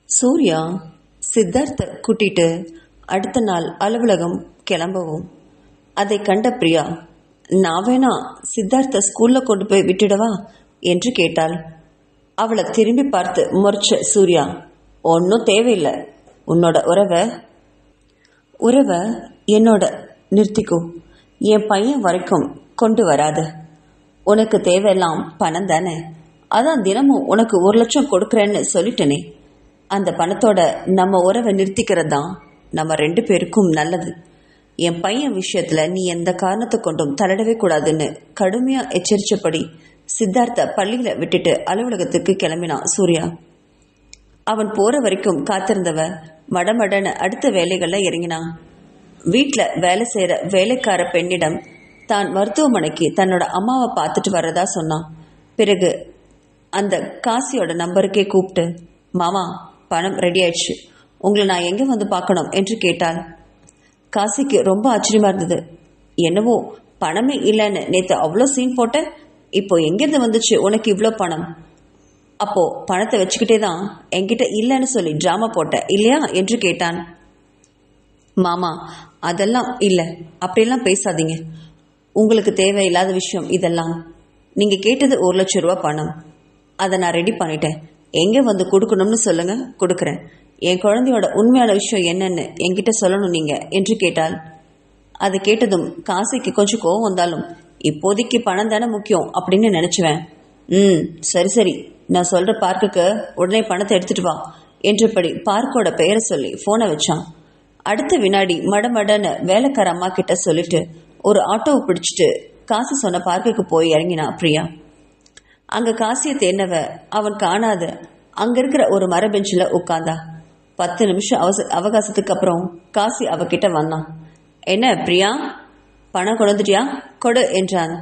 சூர்யா சித்தார்த்தை கூட்டிட்டு அடுத்த நாள் அலுவலகம் கிளம்பவும் அதை கண்ட பிரியா, நான் வேணா சித்தார்த்தை ஸ்கூல்ல கொண்டு போய் விட்டுடவா என்று கேட்டாள். அவளை திரும்பி பார்த்து முறைச்ச சூர்யா, ஒன்றும் தேவையில்லை, உன்னோட உறவை என்னோட நிறுத்திக்கோ, என் பையன் வரைக்கும் கொண்டு வராது. உனக்கு தேவையெல்லாம் பணம் தானே, அதான் தினமும் உனக்கு 1,00,000 கொடுக்குறேன்னு சொல்லிட்டேனே. அந்த பணத்தோட நம்ம உறவை நிறுத்திக்கிறது தான் நம்ம 2 பேருக்கும் நல்லது. என் பையன் விஷயத்துல நீ எந்த காரணத்தை கொண்டும் தலையிடவே கூடாதுன்னு கடுமையா எச்சரிச்சபடி சித்தார்த்த பள்ளியில விட்டுட்டு அலுவலகத்துக்கு கிளம்பினான் சூர்யா. அவன் போற வரைக்கும் காத்திருந்தவ மடமடன்னு அடுத்த வேலைகள்ல இறங்கினான். வீட்டில் வேலை செய்யற வேலைக்கார பெண்ணிடம் தான் மருத்துவமனைக்கு தன்னோட அம்மாவை பார்த்துட்டு வர்றதா சொன்னான். பிறகு அந்த காசியோட நம்பருக்கே கூப்பிட்டு, மாமா பணம் ரெடி ஆயிடுச்சு, உங்களை நான் எங்கே வந்து பார்க்கணும் என்று கேட்டாள். காசிக்கு ரொம்ப ஆச்சரியமா இருந்தது. என்னவோ பணமே இல்லைன்னு நேற்று அவ்வளோ சீன் போட்ட, இப்போ எங்கேருந்து வந்துச்சு உனக்கு இவ்வளோ பணம்? அப்போ பணத்தை வச்சுக்கிட்டே தான் என்கிட்ட இல்லைன்னு சொல்லி டிராமா போட்ட இல்லையா என்று கேட்டான். மாமா அதெல்லாம் இல்லை, அப்படியெல்லாம் பேசாதீங்க, உங்களுக்கு தேவையில்லாத விஷயம் இதெல்லாம். நீங்கள் கேட்டது 1,00,000 ரூபா பணம், அதை நான் ரெடி பண்ணிட்டேன், எங்கே வந்து கொடுக்கணும்னு சொல்லுங்க, கொடுக்குறேன். என் குழந்தையோட உண்மையான விஷயம் என்னன்னு என்கிட்ட சொல்லணும் நீங்க என்று கேட்டாள். அதை கேட்டதும் காசிக்கு கொஞ்சம் கோவம் வந்தாலும், இப்போதைக்கு பணம் தானே முக்கியம் அப்படின்னு நினைச்சுவேன். சரி சரி, நான் சொல்ற பார்க்குக்கு உடனே பணத்தை எடுத்துட்டு வா என்றபடி பார்க்கோட பெயரை சொல்லி போனை வச்சான். அடுத்த வினாடி மடமடன்னு வேலைக்கார அம்மா கிட்ட சொல்லிட்டு ஒரு ஆட்டோவை பிடிச்சிட்டு காசி சொன்ன பார்க்குக்கு போய் இறங்கினா பிரியா. அங்க காசியை தேனவ அவன் காணாத அங்க இருக்கிற ஒரு மர பெஞ்சில் உட்கார்ந்தா. 10 நிமிஷம் அவகாசத்துக்கு அப்புறம் காசி அவகிட்ட வந்தான். என்ன பிரியா, பணம் கொண்டுட்டியா, கொடு என்றான்.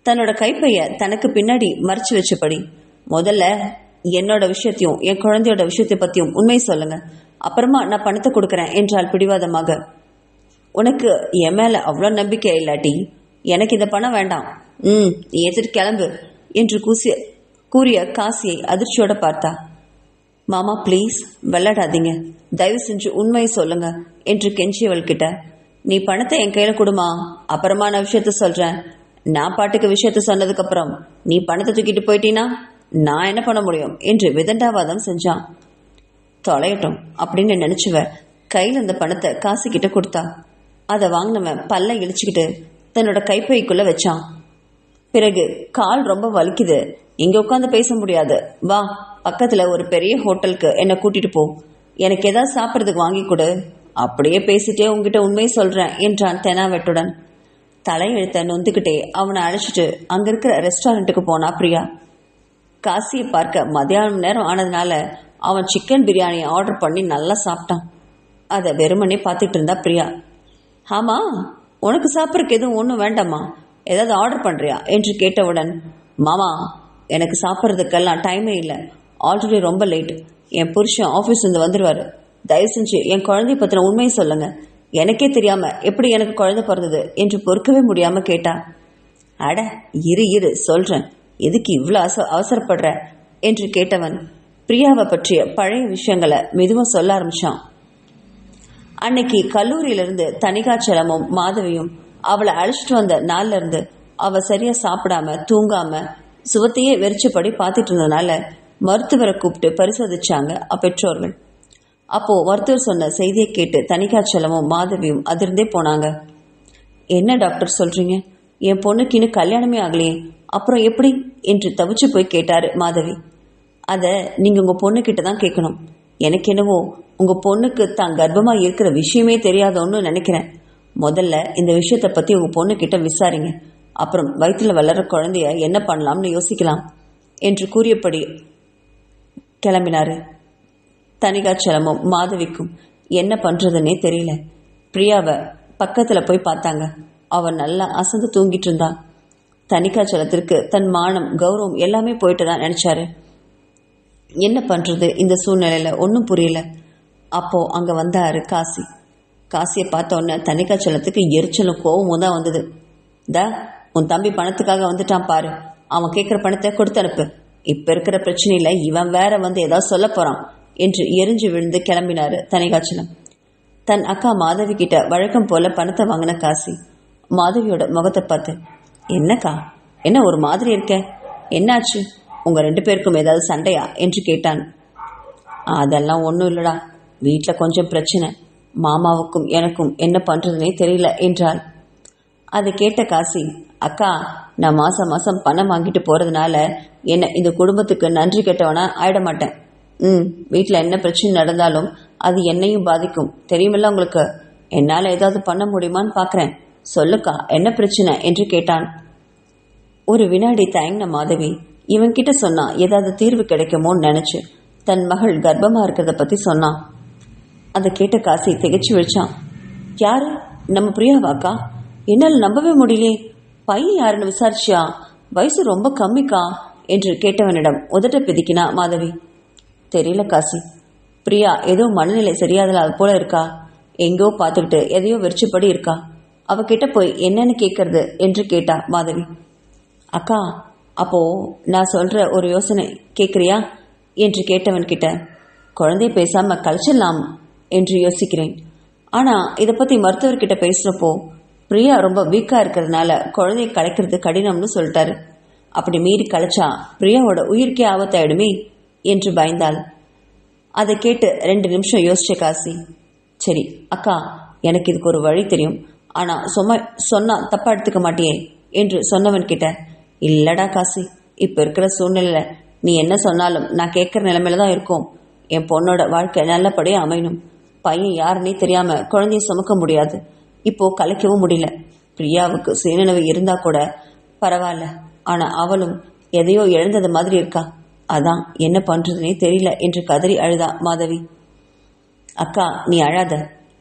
தன்னோட கைப்பைய தனக்கு பின்னாடி மறைச்சு வச்சபடி, முதல்ல என்னோட விஷயத்தையும் என் குழந்தையோட விஷயத்தை பத்தியும் உண்மை சொல்லுங்க, அப்புறமா நான் பணத்தை கொடுக்குறேன் என்றாள் பிடிவாதமாக. உனக்கு என் மேல அவ்வளோ நம்பிக்கை இல்லாட்டி எனக்கு இந்த பணம் வேண்டாம், நீ எடுத்துட்டு கிளம்பு என்று கூறிய காசியை அதிர்ச்சியோட பார்த்தா. மாமா ப்ளீஸ் விளையாடாதீங்க, தயவு செஞ்சு உண்மையை சொல்லுங்க என்று கெஞ்சியவள் கிட்ட, நீ பணத்தை என் கையில கொடுமா, அப்புறமா நான் விஷயத்த சொல்றேன். நான் பாட்டுக்கு விஷயத்த சொன்னதுக்கு அப்புறம் நீ பணத்தை தூக்கிட்டு போயிட்டீனா நான் என்ன பண்ண முடியும் என்று விதண்டாவாதம் செஞ்சான். தொலையட்டும் அப்படின்னு நினைச்சுவ கையில் அந்த பணத்தை காசு கிட்ட கொடுத்தா. அதை வாங்கினவன் பல்ல இழிச்சுக்கிட்டு தன்னோட கைப்பைக்குள்ள வச்சான். பிறகு கால் ரொம்ப வலிக்குது, இங்க உட்காந்து பேச முடியாது, வா பக்கத்துல ஒரு பெரிய ஹோட்டலுக்கு என்னை கூட்டிட்டு போ, எனக்கு ஏதாவது சாப்பிட்றதுக்கு வாங்கி கொடு, அப்படியே பேசிட்டே உங்ககிட்ட உண்மையை சொல்றேன் என்றான் தெனாவெட்டுடன். தலையெழுத்த நொந்துக்கிட்டே அவனை அழைச்சிட்டு அங்க இருக்கிற ரெஸ்டாரண்ட்டுக்கு போனா பிரியா. காசியை பார்க்க மதியானம் நேரம் ஆனதுனால அவன் சிக்கன் பிரியாணியை ஆர்டர் பண்ணி நல்லா சாப்பிட்டான். அதை வெறுமனே பார்த்துட்டு இருந்தா பிரியா. ஆமா, உனக்கு சாப்பிட்றதுக்கு எதுவும் ஒன்றும் வேண்டாமா, ஏதாவது ஆர்டர் பண்ணுறியா என்று கேட்டவுடன், மாமா எனக்கு சாப்பிட்றதுக்கெல்லாம் டைமே இல்லை, ஆல்ரெடி ரொம்ப லேட், என் புருஷன் ஆஃபீஸ்லேருந்து வந்துடுவார், தயவு செஞ்சு என் குழந்தைய பற்றின உண்மையை சொல்லுங்க, எனக்கே தெரியாம எப்படி எனக்கு குழந்தை பிறந்தது என்று பொறுக்கவே முடியாம கேட்டா. அட இரு சொல்றேன், எதுக்கு இவ்வளோ அவசரப்படுற என்று கேட்டவன் பிரியாவை பற்றிய பழைய விஷயங்களை மெதுவாக சொல்ல ஆரம்பிச்சான். அன்னைக்கு கல்லூரியிலிருந்து தனிகாச்சலமும் மாதவியும் அவளை அழைச்சிட்டு வந்த நாள்ல இருந்து அவ சரியா சாப்பிடாம தூங்காம சுவத்தையே வெறிச்சபடி பார்த்துட்டு இருந்ததுனால மருத்துவரை கூப்பிட்டு பரிசோதிச்சாங்க பெற்றோர்கள். அப்போ மருத்துவர் சொன்ன செய்தியை கேட்டு தனிகாச்சலமும் மாதவியும் அதிர்ந்தே போனாங்க. என்ன டாக்டர் சொல்றீங்க, என் பொண்ணுக்கு இன்னும் கல்யாணமே ஆகலையே, அப்புறம் எப்படி என்று தவிச்சு போய் கேட்டாரு மாதவி. அதை நீங்க உங்க பொண்ணுகிட்ட தான் கேட்கணும், எனக்கு என்னவோ உங்க பொண்ணுக்கு தான் கர்ப்பமா இருக்கிற விஷயமே தெரியாதோன்னு நினைக்கிறேன். முதல்ல இந்த விஷயத்தை பத்தி உங்க பொண்ணு கிட்ட விசாரிங்க, அப்புறம் வயிற்றுல வளர குழந்தைய என்ன பண்ணலாம்னு யோசிக்கலாம் என்று கூறியபடி கிளம்பினாரு. தனிகாச்சலமும் மாதவிக்கும் என்ன பண்றதுன்னே தெரியல. பிரியாவை பக்கத்துல போய் பார்த்தாங்க. அவன் நல்லா அசந்து தூங்கிட்டு இருந்தான். தனிகாச்சலத்திற்கு தன் மானம் கௌரவம் எல்லாமே போயிட்டு தான் நினைச்சாரு. என்ன பண்றது இந்த சூழ்நிலையில ஒன்றும் புரியல. அப்போ அங்க வந்தாரு காசி. காசியை பார்த்த உடனே தனிகாச்சலத்துக்கு எரிச்சலும் கோவமும் தான் வந்தது. உன் தம்பி பணத்துக்காக வந்துட்டான் பாரு, அவன் கேட்குற பணத்தை கொடுத்து அனுப்பு. இப்ப இருக்கிற பிரச்சனையில இவன் வேற வந்து ஏதாவது சொல்ல போறான், என்று எரிஞ்சு விழுந்து கிளம்பினாரு தனிகாச்சலம். தன் அக்கா மாதவி கிட்ட வழக்கம் போல பணத்தை வாங்கின காசி மாதவியோட முகத்தை பார்த்து, என்னக்கா, என்ன ஒரு மாதிரி இருக்க, என்னாச்சு, உங்க 2 பேருக்கும் ஏதாவது சண்டையா என்று கேட்டான். அதெல்லாம் ஒன்றும் இல்லடா, வீட்டில் கொஞ்சம் பிரச்சனை, மாமாவுக்கும் எனக்கும் என்ன பண்றதுனே தெரியல என்றாள். அதை கேட்ட காசி, அக்கா, நான் மாசம் மாசம் பணம் வாங்கிட்டு போறதுனால என்ன இந்த குடும்பத்துக்கு நன்றி கெட்டவனா ஆயிட மாட்டேன். வீட்டில் என்ன பிரச்சனை நடந்தாலும் அது என்னையும் பாதிக்கும், தெரியுமில்ல உங்களுக்கு. என்னால் ஏதாவது பண்ண முடியுமான்னு பார்க்குறேன், சொல்லுக்கா, என்ன பிரச்சனை என்று கேட்டான். ஒரு வினாடி தயங்கின மாதவி இவன்கிட்ட சொன்னா ஏதாவது தீர்வு கிடைக்குமோன்னு நினைச்சு தன் மகள் கர்ப்பமா இருக்கிறத பத்தி சொன்னான். அதை கேட்ட காசி திகைச்சு விழிச்சான். யாரு, நம்ம பிரியாவாக்கா? என்னால் நம்பவே முடியலையே, பையன் யாருன்னு விசாரிச்சியா? வயசு ரொம்ப கம்மிக்கா என்று கேட்டவனிடம் உதட்ட பிதிக்கினா மாதவி. தெரியல காசி, பிரியா ஏதோ மனநிலை சரியாதலாத போல இருக்கா, எங்கோ பார்த்துக்கிட்டு எதையோ வெறிச்சுப்படி இருக்கா, அவகிட்ட போய் என்னன்னு கேட்கறது என்று கேட்டா மாதவி. அக்கா, அப்போ நான் சொல்ற ஒரு யோசனை கேட்குறியா என்று கேட்டவன் கிட்ட, குழந்தை பேசாம கழிச்சிடலாம் என்று யோசிக்கிறேன். ஆனா இதை பத்தி மருத்துவர்கிட்ட பேசுறப்போ பிரியா ரொம்ப வீக்கா இருக்கிறதுனால குழந்தைய கலைக்கிறது கடினம்னு சொல்லிட்டாரு. அப்படி மீறி கலைச்சா பிரியாவோட உயிருக்கே ஆபத்தாயிடுமே என்று பயந்தாள். அதை கேட்டு 2 நிமிஷம் யோசிச்ச காசி, சரி அக்கா, எனக்கு இதுக்கு ஒரு வழி தெரியும், ஆனா சொன்னா தப்பா எடுத்துக்க மாட்டியே என்று சொன்னவன் கிட்ட, இல்லடா காசி, இப்ப இருக்கிற சூழ்நிலையில நீ என்ன சொன்னாலும் நான் கேட்குற நிலைமையில தான் இருக்கும். என் பொண்ணோட வாழ்க்கை நல்லபடியா அமையணும். பையன் யாருன்னே தெரியாம குழந்தைய சுமக்க முடியாது, இப்போ கலைக்கவும் முடியல. பிரியாவுக்கு சுயநினைவு இருந்தா கூட பரவாயில்ல, ஆனா அவளும் எதையோ இழந்தது மாதிரி இருக்கா, அதான் என்ன பண்றதுனே தெரியல என்று கதறி அழுதா மாதவி. அக்கா, நீ அழாத,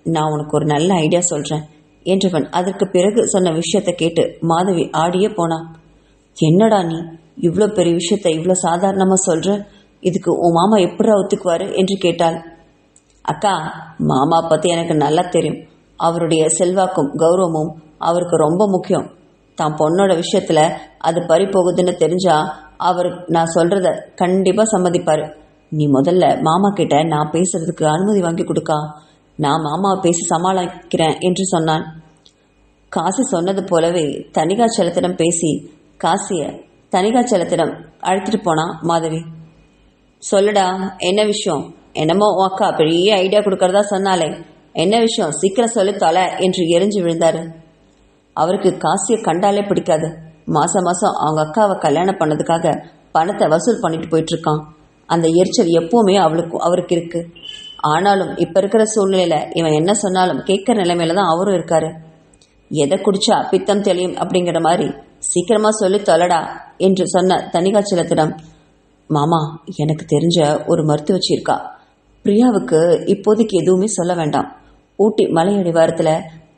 நான் உனக்கு ஒரு நல்ல ஐடியா சொல்றேன் என்றவன் அதற்கு பிறகு சொன்ன விஷயத்தை கேட்டு மாதவி ஆடியே போனான். என்னடா நீ இவ்வளோ பெரிய விஷயத்த இவ்வளோ சாதாரணமா சொல்ற, இதுக்கு உன் மாமா எப்படா ஒத்துக்குவாரு என்று கேட்டாள். அக்கா, மாமா பத்தி எனக்கு நல்லா தெரியும், அவருடைய செல்வாக்கும் கௌரவமும் அவருக்கு ரொம்ப முக்கியம். தான் பொண்ணோட விஷயத்துல அது பறி போகுதுன்னு தெரிஞ்சா அவர் நான் சொல்றத கண்டிப்பா சம்மதிப்பாரு. நீ முதல்ல மாமா கிட்ட நான் பேசுறதுக்கு அனுமதி வாங்கி கொடுக்கா, நான் மாமாவை பேசி சமாளிக்கிறேன் என்று சொன்னான். காசி சொன்னது போலவே தனிகாச்சலத்திடம் பேசி காசிய தனிகாச்சலத்திடம் அழைத்துட்டு போனா மாதவி. சொல்லுடா, என்ன விஷயம்? என்னமோ உன் அக்கா பெரிய ஐடியா கொடுக்கறதா சொன்னாலே, என்ன விஷயம், சீக்கிரம் சொல்லி தொலை என்று எரிஞ்சு விழுந்தாரு. அவருக்கு காசியை கண்டாலே பிடிக்காது. மாசம் மாசம் அவங்க அக்காவை கல்யாணம் பண்ணதுக்காக பணத்தை வசூல் பண்ணிட்டு போயிட்டு இருக்கான். அந்த எரிச்சல் எப்பவுமே அவருக்கு இருக்கு. ஆனாலும் இப்ப இருக்கிற சூழ்நிலையில இவன் என்ன சொன்னாலும் கேட்கிற நிலைமையில தான் அவரும் இருக்காரு. எதை குடிச்சா பித்தம் தெளியும் அப்படிங்கிற மாதிரி சீக்கிரமா சொல்லி தொலைடா என்று சொன்ன தனிகாச்சலத்திடம், மாமா, எனக்கு தெரிஞ்ச ஒரு மருத்துவச்சி இருக்கா, பிரியாவுக்கு இப்போதைக்கு எதுவுமே சொல்ல வேண்டாம், ஊட்டி மலையடிவாரத்துல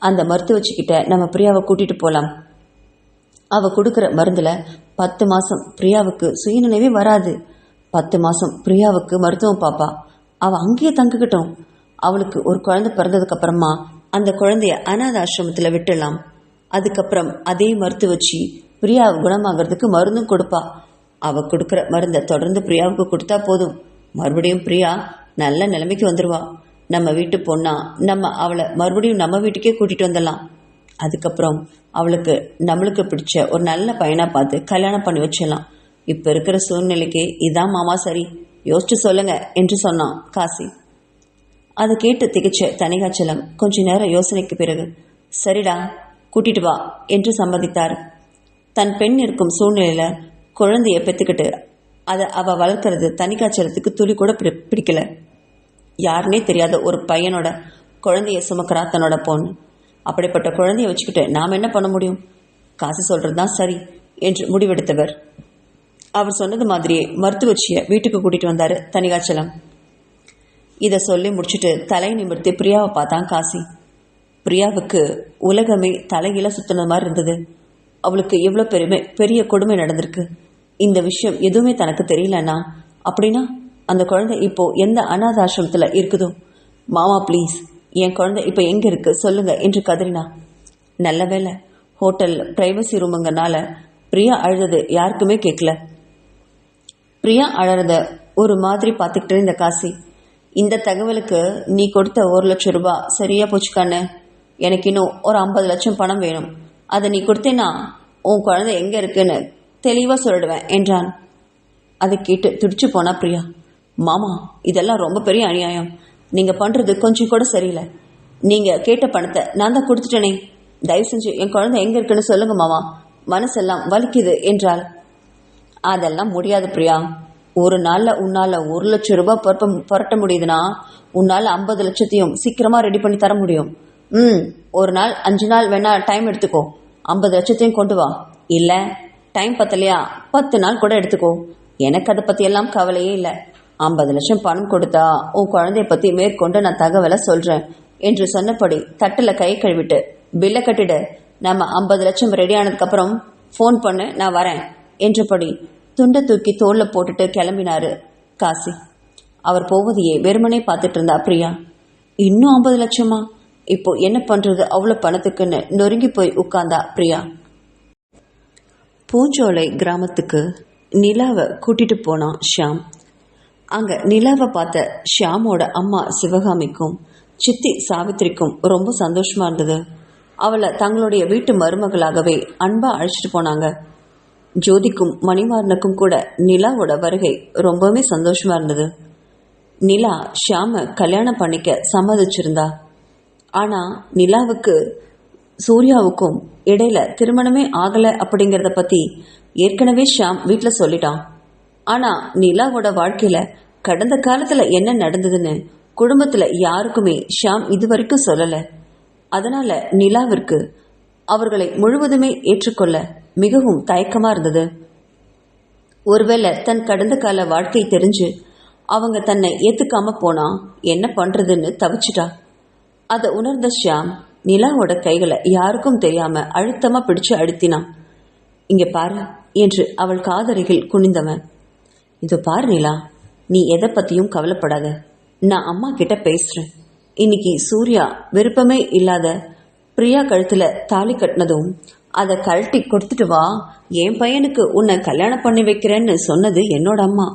அந்த மருத்துவச்சிக்கிட்ட நம்ம பிரியாவை கூட்டிட்டு போலாம். அவ கொடுக்குற மருந்துல 10 மாசம் பிரியாவுக்கு சுயநினைவே வராது. 10 மாசம் பிரியாவுக்கு மருத்துவம் பாப்பா. அவ அங்கேயே தங்கிக்கிட்டோம். அவளுக்கு ஒரு குழந்தை பிறந்ததுக்கு அப்புறமா அந்த குழந்தைய அனாத ஆசிரமத்துல விட்டுடலாம். அதுக்கப்புறம் அதே மருத்துவச்சி பிரியாவை குணமாகறதுக்கு மருந்தும் கொடுப்பா. அவ கொடுக்குற மருந்தை தொடர்ந்து பிரியாவுக்கு கொடுத்தா போதும், மறுபடியும் பிரியா நல்ல நிலைமைக்கு வந்துடுவா. நம்ம வீட்டு பொண்ணா நம்ம அவளை மறுபடியும் நம்ம வீட்டுக்கே கூட்டிட்டு வந்துடலாம். அதுக்கப்புறம் அவளுக்கு நம்மளுக்கு பிடிச்ச ஒரு நல்ல பையனா பார்த்து கல்யாணம் பண்ணி வச்சிடலாம். இப்ப இருக்கிற சூழ்நிலைக்கு இதான் மாமா சரி, யோசிச்சு சொல்லுங்க என்று சொன்னான் காசி. அதை கேட்டு திகைச்ச தனிகாச்சலம் கொஞ்ச நேரம் யோசனைக்கு பிறகு, சரிடா, கூட்டிட்டு வா என்று சம்மதித்தார். தன் பெண் இருக்கும் சூழ்நிலையில குழந்தைய பெத்துக்கிட்டு அதை அவ வளர்க்கறது தனிகாச்சலத்துக்கு துளி கூட பிடிக்கல. யாருன்னே தெரியாத ஒரு பையனோட குழந்தைய சுமக்கிறா தன்னோட பொண்ணு. அப்படிப்பட்ட குழந்தைய வச்சுக்கிட்டு நாம் என்ன பண்ண முடியும்? காசு சொல்றதுதான் சரி என்று முடிவெடுத்தவர் அவர் சொன்னது மாதிரியே மருத்துவச்சிய வீட்டுக்கு கூட்டிட்டு வந்தாரு தனிகாச்சலம். இதை சொல்லி முடிச்சுட்டு தலை நிமிர்த்தி பிரியாவை பார்த்தான் காசி. பிரியாவுக்கு உலகமே தலையில சுத்தின மாதிரி இருந்தது. அவளுக்கு எவ்வளவு பெரிய கொடுமை நடந்திருக்கு. இந்த விஷயம் எதுவுமே தனக்கு தெரியலன்னா அப்படின்னா அந்த குழந்தை இப்போ எந்த அனாத ஆசிரமத்துல இருக்குதோ? மாமா ப்ளீஸ், என் குழந்தை இப்போ எங்க இருக்கு சொல்லுங்க என்று கதறினா. நல்ல வேலை ஹோட்டல் பிரைவசி ரூமுங்கனால பிரியா அழுதது யாருக்குமே கேட்கல. பிரியா அழறத ஒரு மாதிரி பார்த்துக்கிட்டு இந்த காசி இந்த தகவலுக்கு நீ கொடுத்த 1,00,000 சரியா போச்சு கண்ணு. எனக்கு இன்னும் ஒரு 50 லட்சம் பணம் வேணும். அதை நீ கொடுத்தேன்னா உன் குழந்தை எங்க இருக்குன்னு தெளிவா சொல்லிடுவேன் என்றான். அதை கேட்டு துடிச்சு போனா பிரியா. மாமா, இதெல்லாம் ரொம்ப பெரிய அநியாயம். நீங்க பண்றது கொஞ்சம் கூட சரியில்லை. நீங்க கேட்ட பணத்தை நான் தான் கொடுத்துட்டேனே. தயவு செஞ்சு என் குழந்தை எங்க இருக்குன்னு சொல்லுங்க மாமா, மனசெல்லாம் வலிக்குது என்றாள். அதெல்லாம் முடியாது பிரியா. ஒரு நாள்ல உன்னால 1,00,000 புரட்ட முடியுதுன்னா உன்னால 50 லட்சத்தையும் சீக்கிரமா ரெடி பண்ணி தர முடியும். ஒரு நாள் 5 நாள் வேணா டைம் எடுத்துக்கோ. 50 லட்சத்தையும் கொண்டு வா. இல்ல டைம் பத்தலையா 10 நாள் கூட எடுத்துக்கோ. எனக்கு அதை பத்தி எல்லாம் கவலையே இல்லை. 50 லட்சம் பணம் கொடுத்தா உன் குழந்தைய பத்தி மேற்கொண்டு நான் தகவலை சொல்றேன் என்று சொன்னபடி தட்டுல கை கழுவிட்டு பில்லை கட்டிடு. நம்ம 50 லட்சம் ரெடி ஆனதுக்கு அப்புறம் போன் பண்ணு, நான் வரேன் என்றபடி துண்டை தூக்கி தோல்ல போட்டுட்டு கிளம்பினாரு காசி. அவர் போவதையே வெறுமனே பார்த்துட்டு இருந்தா பிரியா. இன்னும் 50 லட்சமா? இப்போ என்ன பண்றது அவ்வளவு பணத்துக்குன்னு நொறுங்கி போய் உட்கார்ந்தா பிரியா. பூஞ்சோலை கிராமத்துக்கு நிலாவை கூட்டிட்டு போனான் ஷியாம். அங்க நிலாவை பார்த்த ஷியாமோட அம்மா சிவகாமிக்கும் சித்தி சாவித்திரிக்கும் ரொம்ப சந்தோஷமா இருந்தது. அவளை தங்களுடைய வீட்டு மருமகளாகவே அன்பா அழைச்சிட்டு போனாங்க. ஜோதிக்கும் மணிமாறனுக்கும் கூட நிலாவோட வருகை ரொம்பவே சந்தோஷமா இருந்தது. நிலா ஷியாம கல்யாணம் பண்ணிக்க சம்மதிச்சிருந்தா. ஆனா நிலாவுக்கு சூர்யாவுக்கும் இடையில திருமணமே ஆகல அப்படிங்கறத பத்தி ஏற்கனவே ஷியாம் வீட்டுல சொல்லிட்டான். ஆனா நிலாவோட வாழ்க்கையில கடந்த காலத்துல என்ன நடந்ததுன்னு குடும்பத்துல யாருக்குமே ஷியாம் இதுவரைக்கும் சொல்லல. அதனால நிலாவிற்கு அவர்களை முழுவதுமே ஏற்றுக்கொள்ள மிகவும் தயக்கமா இருந்தது. ஒருவேளை தன் கடந்த கால வாழ்க்கை தெரிஞ்சு அவங்க தன்னை ஏத்துக்காம போனா என்ன பண்றதுன்னு தவிச்சிட்டா. அதை உணர்ந்த ஷியாம் நிலாவோட கைகளை யாருக்கும் தெரியாம அழுத்தமா பிடிச்சு அழுத்தினான். இங்க பாரு என்று அவள் காதருகில் குனிந்தவன், இதோ பாரு நிலா, நீ எதை பத்தியும் கவலைப்படாத. நான் அம்மா கிட்ட பேசுறேன். இன்னைக்கு சூர்யா விருப்பமே இல்லாத பிரியா கழுத்துல தாலி கட்டினதும் அதை கழட்டி கொடுத்துட்டு வா, என் பையனுக்கு உன்னை கல்யாணம் பண்ணி வைக்கிறேன்னு சொன்னது என்னோட அம்மா.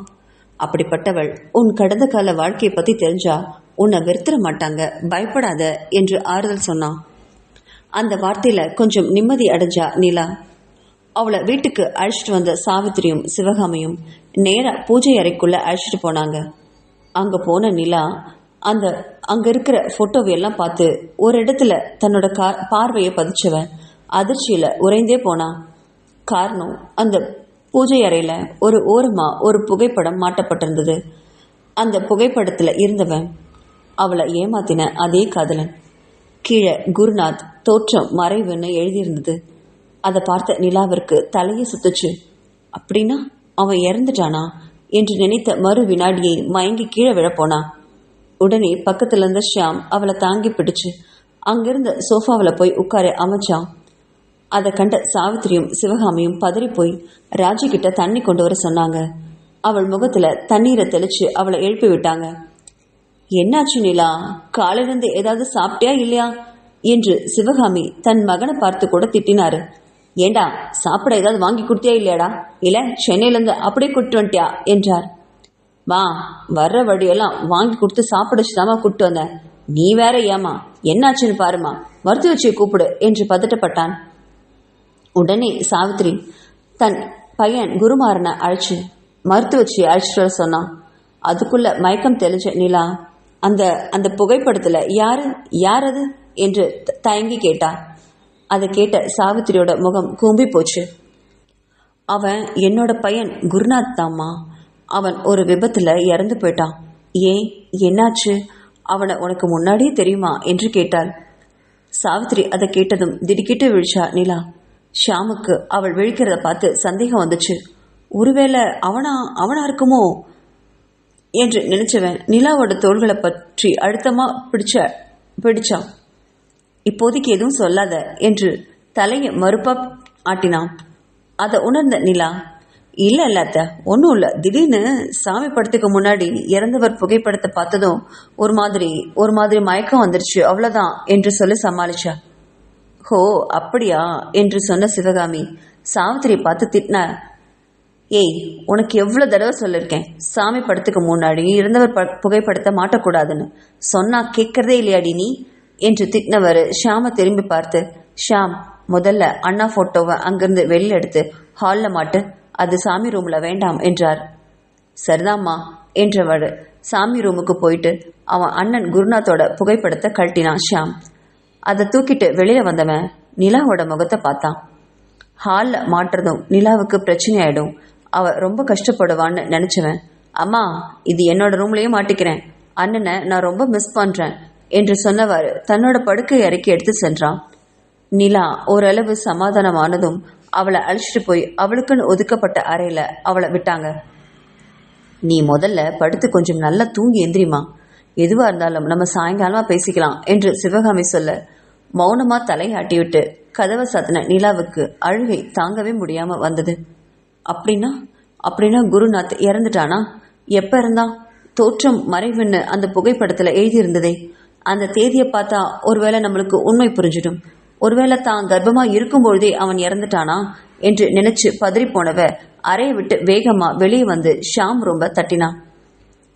அப்படிப்பட்டவள் உன் கடந்த கால வாழ்க்கையை பத்தி தெரிஞ்சா உன்னை வெறுத்துற மாட்டாங்க, பயப்படாத என்று ஆறுதல் சொன்னான். அந்த வார்த்தையில கொஞ்சம் நிம்மதி அடைஞ்சா நிலா. அவளை வீட்டுக்கு அழைச்சிட்டு வந்த சாவித்திரியும் சிவகாமியும் நேரா பூஜை அறைக்குள்ள அழைச்சிட்டு போனாங்க. அங்க போன நிலா அங்க இருக்கிற போட்டோவையெல்லாம் பார்த்து ஒரு இடத்துல தன்னோட பார்வையை பதிச்சவன் அதிர்ச்சியில உறைந்தே போனான். காரணம், அந்த பூஜை அறையில ஒரு ஓரமா ஒரு புகைப்படம் மாட்டப்பட்டிருந்தது. அந்த புகைப்படத்துல இருந்தவன் அவளை ஏமாத்தின அதே காதலன். கீழே குருநாத் தோற்றம் மறைவுன்னு எழுதியிருந்தது. அதை பார்த்த நிலாவிற்கு தலையை சுத்துச்சு. அப்படின்னா அவன் இறந்துட்டானா என்று நினைத்த மறு வினாடியை மயங்கி கீழே விழப்போனா. உடனே பக்கத்துல இருந்த ஷியாம் அவளை தாங்கி பிடிச்சு அங்கிருந்த சோஃபாவில் போய் உட்கார அமைச்சான். அதை கண்ட சாவித்திரியும் சிவகாமியும் பதறி போய் ராஜி கிட்ட தண்ணி கொண்டு வர சொன்னாங்க. அவள் முகத்துல தண்ணீரை தெளிச்சு அவளை எழுப்பி விட்டாங்க. என்னாச்சு நிலா, காலையிலிருந்து ஏதாவது சாப்பிட்டியா இல்லையா என்று சிவகாமி தன் மகனை பார்த்து கூட திட்டினாரு. ஏண்டா, சாப்பிட ஏதாவது வாங்கி கொடுத்தியா இல்லையாடா, இல்ல சென்னையிலேருந்து அப்படியே கூட்டு வந்துட்டியா என்றார். வா, வர்ற வழியெல்லாம் வாங்கி கொடுத்து சாப்பிடுச்சுதாமா கூப்பிட்டு வந்தேன். நீ வேற ஏமா, என்னாச்சுன்னு பாருமா, மருத்துவ வச்சு கூப்பிடு என்று பதட்டப்பட்டான். உடனே சாவித்திரி தன் பையன் குருமாறனை அழைச்சு மருத்துவச்சியை அழைச்சிட்டு வர சொன்னான். அதுக்குள்ள மயக்கம் தெளிஞ்ச நிலா அந்த புகைப்படத்துல யார் அது என்று தயங்கி கேட்டா. அதை கேட்ட சாவித்திரியோட முகம் கூம்பி போச்சு. அவன் என்னோட பையன் குருநாத் தாம்மா. அவன் ஒரு விபத்துல இறந்து போயிட்டான். ஏன், என்னாச்சு? அவனை உனக்கு முன்னாடியே தெரியுமா என்று கேட்டாள். சாவித்திரி அதை கேட்டதும் திடுக்கிட்டு விழிச்சா நிலா. ஷியாமுக்கு அவள் விழிக்கிறத பார்த்து சந்தேகம் வந்துச்சு. ஒருவேளை அவனா இருக்குமோ என்று நினைச்சவன் நிலாவோட தோள்களை பற்றி அழுத்தமா பிடிச்சான். இப்போதைக்கு எதுவும் சொல்லாத என்று தலையை மறுப்பா ஆட்டினான். அதை உணர்ந்த நிலா, இல்ல அத்த, ஒன்றும் இல்லை, திடீர்னு சாமி படத்துக்கு முன்னாடி இறந்தவர் புகைப்படத்தை பார்த்ததும் ஒரு மாதிரி மயக்கம் வந்துருச்சு, அவ்வளவுதான் என்று சொல்லி சமாளிச்சா. ஹோ அப்படியா என்று சொன்ன சிவகாமி சாவித்திரி பார்த்து திட்டினா. ஏய், உனக்கு எவ்வளோ தடவை சொல்லியிருக்கேன், சாமி படத்துக்கு முன்னாடி இருந்தவர் புகைப்படத்தை மாட்டக்கூடாதுன்னு. சொன்னா கேட்கறதே இல்லையாடி நீ என்று திட்டினவர் ஷியாமை திரும்பி பார்த்து, ஷியாம், முதல்ல அண்ணா போட்டோவை அங்கிருந்து வெளியில் எடுத்து ஹாலில் மாட்டு, அது சாமி ரூம்ல வேண்டாம் என்றார். சரிதாம்மா என்றவள் சாமி ரூமுக்கு போயிட்டு அவன் அண்ணன் குருநாத்தோட புகைப்படத்தை கழட்டினான் ஷியாம். அதை தூக்கிட்டு வெளியில வந்தவன் நிலாவோட முகத்தை பார்த்தான். ஹாலில் மாட்டுறதும் நிலாவுக்கு பிரச்சனை ஆயிடும், அவ ரொம்ப கஷ்டப்படுவான்னு நினைச்சவன், அம்மா இது என்னோட ரூம்லயே மாட்டிக்கிறேன், அண்ணனை நான் ரொம்ப மிஸ் பண்றேன் என்று சொன்னவாறு தன்னோட படுக்கை அறைக்கு எடுத்து சென்றான். நிலா ஓரளவு சமாதானமானதும் அவளை அழைச்சிட்டு போய் அவளுக்குன்னு ஒதுக்கப்பட்ட அறையில அவளை விட்டாங்க. நீ முதல்ல படுத்து கொஞ்சம் நல்லா தூங்கி எந்திரிமா, எதுவா இருந்தாலும் நம்ம சாயங்காலமா பேசிக்கலாம் என்று சிவகாமி சொல்ல, மௌனமா தலையாட்டி விட்டு கதவை சாத்தின நிலாவுக்கு அழுகை தாங்கவே முடியாம வந்தது. அப்படின்னா குருநாத் இறந்துட்டானா? எப்ப இருந்தான்? தோற்றம் மறைவுன்னு அந்த புகைப்படத்துல எழுதியிருந்ததே, அந்த தேதியை பார்த்தா ஒருவேளை நம்மளுக்கு உண்மை புரிஞ்சிடும். ஒருவேளை தான் கர்ப்பமா இருக்கும்பொழுதே அவன் இறந்துட்டானா என்று நினைச்சு பதறி போனவ அறையை விட்டு வேகமா வெளியே வந்து ஷியாம் ரொம்ப தட்டினான்.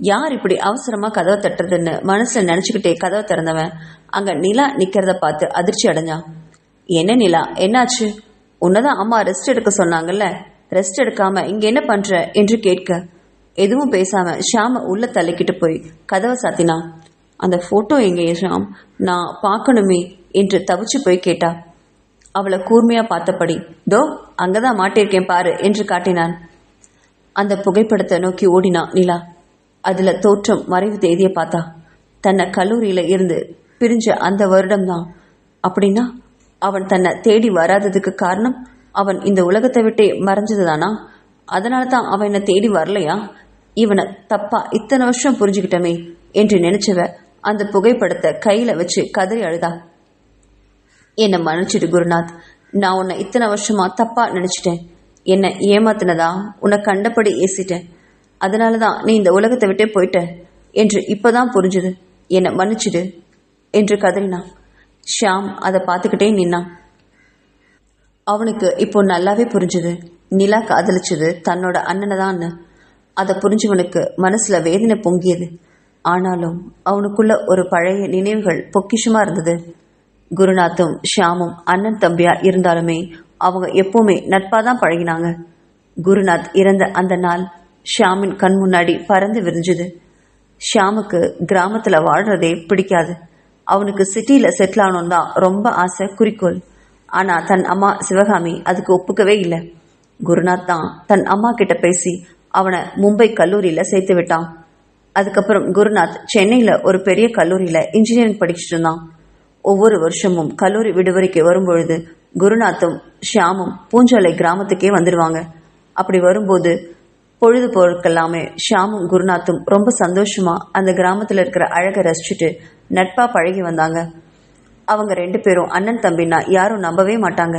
யார் இப்படி அவசரமா கதவை தட்டுறதுன்னு மனசுல நினைச்சுக்கிட்டே கதவை திறந்தவன் அங்க நிலா நிக்கிறத பார்த்து அதிர்ச்சி அடைஞ்சான். என்ன நிலா, என்னாச்சு? உன்னதான் அம்மா ரெஸ்ட் எடுக்க சொன்னாங்கல்ல, ரெஸ்ட் எடுக்காம இங்க என்ன பண்ற என்று கேட்க, எதுவும் பேசாம ஷியாம உள்ள தள்ளிக்கிட்டு போய் கதவை சாத்தினான். அந்த போட்டோ எங்கே ஷியாம், நான் பார்க்கணுமே என்று தவிச்சு போய் கேட்டா. அவளை கூர்மையா பார்த்தபடி, தோ அங்கதான் மாட்டிருக்கேன் பாரு என்று காட்டினான். அந்த புகைப்படத்தை நோக்கி ஓடினான் நிலா. அதுல தோற்றம் மறைவு தேதியை பார்த்தா. தன்னை கல்லூரியில இருந்து பிரிஞ்ச அந்த வருடம்தான். அப்படின்னா அவன் தன்னை தேடி வராததுக்கு காரணம் அவன் இந்த உலகத்தை விட்டே மறைஞ்சதுதானா? அதனால தான் அவன் என்னை தேடி வரலையா? இவனை தப்பா இத்தனை வருஷம் புரிஞ்சுக்கிட்டமே என்று நினைச்சவ அந்த புகைப்படத்தை கையில வச்சு கதறி அழுதா. என்னை மன்னிச்சிடு குருநாத், நான் உன்னை இத்தனை வருஷமா தப்பா நினைச்சிட்டேன். என்னை ஏமாத்தினதா உன்னை கண்டபடி ஏசிட்டேன். அதனாலதான் நீ இந்த உலகத்தை விட்டே போயிட்ட என்று இப்பதான் புரிஞ்சுது. என்னை மன்னிச்சிடு என்று கதறினான். ஷியாம் அதை பார்த்துக்கிட்டே நின்னான். அவனுக்கு இப்போ நல்லாவே புரிஞ்சுது, நிலா காதலிச்சது தன்னோட அண்ணனை தான். அதை புரிஞ்சவனுக்கு மனசுல வேதனை பொங்கியது. ஆனாலும் அவனுக்குள்ள ஒரு பழைய நினைவுகள் பொக்கிஷமா இருந்தது. குருநாத்தும் ஷியாமும் அண்ணன் தம்பியா இருந்தாலுமே அவங்க எப்பவுமே நட்பாதான் பழகினாங்க. குருநாத் இறந்த அந்த நாள் ஷியாமின் கண் முன்னாடி பறந்து விரிஞ்சுது. ஷியாமுக்கு கிராமத்துல வாழ்றதே பிடிக்காது. அவனுக்கு சிட்டியில செட்டில் ஆகணும் தான் ரொம்ப ஆசை, குறிக்கோள். ஆனா தன் அம்மா சிவகாமி அதுக்கு ஒப்புக்கவே இல்லை. குருநாத் தான் தன் அம்மா கிட்ட பேசி அவனை மும்பை கல்லூரியில சேர்த்து விட்டான். அதுக்கப்புறம் குருநாத் சென்னையில ஒரு பெரிய கல்லூரியில இன்ஜினியரிங் படிச்சுட்டு இருந்தான். ஒவ்வொரு வருஷமும் கல்லூரி விடுமுறைக்கு வரும்பொழுது குருநாத்தும் ஷியாமும் பூஞ்சோலை கிராமத்துக்கே வந்துடுவாங்க. அப்படி வரும்போது பொழுதுபோக்கெல்லாமே ஷியாமும் குருநாத்தும் ரொம்ப சந்தோஷமா அந்த கிராமத்துல இருக்கிற அழகை ரசிச்சுட்டு நட்பா பழகி வந்தாங்க. அவங்க 2 பேரும் அண்ணன் தம்பின்னா யாரும் நம்பவே மாட்டாங்க.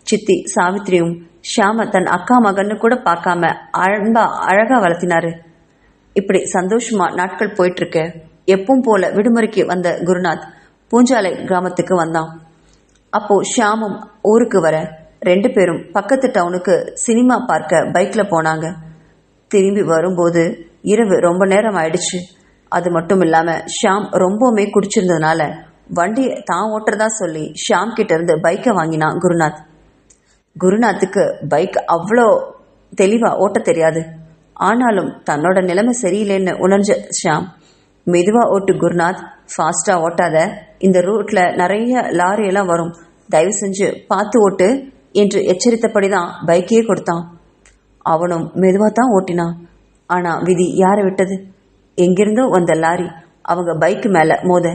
சித்தி சாவித்திரியும் ஷியாம தன் அக்கா மகன்னு கூட பார்க்காம அழகா வளர்த்தினாரு. இப்படி சந்தோஷமா நாட்கள் போயிட்டு இருக்க எப்பவும் போல விடுமுறைக்கு வந்த குருநாத் பூஞ்சாலை கிராமத்துக்கு வந்தான். அப்போ ஷியாமும் ஊருக்கு வர 2 பேரும் பக்கத்து டவுனுக்கு சினிமா பார்க்க பைக்ல போனாங்க. திரும்பி வரும்போது இரவு ரொம்ப நேரம் ஆயிடுச்சு. அது மட்டும் இல்லாம ஷியாம் ரொம்பவுமே குடிச்சிருந்ததுனால வண்டியை தான் ஓட்டுறதா சொல்லி ஷியாம் கிட்ட இருந்து பைக்கை வாங்கினான் குருநாத். குருநாத்துக்கு பைக் அவ்வளோ தெளிவா ஓட்ட தெரியாது. ஆனாலும் தன்னோட நிலைமை சரியில்லைன்னு உணர்ந்த ஷியாம், மெதுவா ஓட்டு குருநாத், ஃபாஸ்டா ஓட்டாத, இந்த ரூட்ல நிறைய லாரி எல்லாம் வரும், தயவு செஞ்சு பார்த்து ஓட்டு என்று எச்சரித்தபடிதான் பைக்கையே கொடுத்தான். அவனும் மெதுவா தான் ஓட்டினான். ஆனா விதி யாரை விட்டது? எங்கிருந்தோ வந்த லாரி அவங்க பைக்கு மேல மோத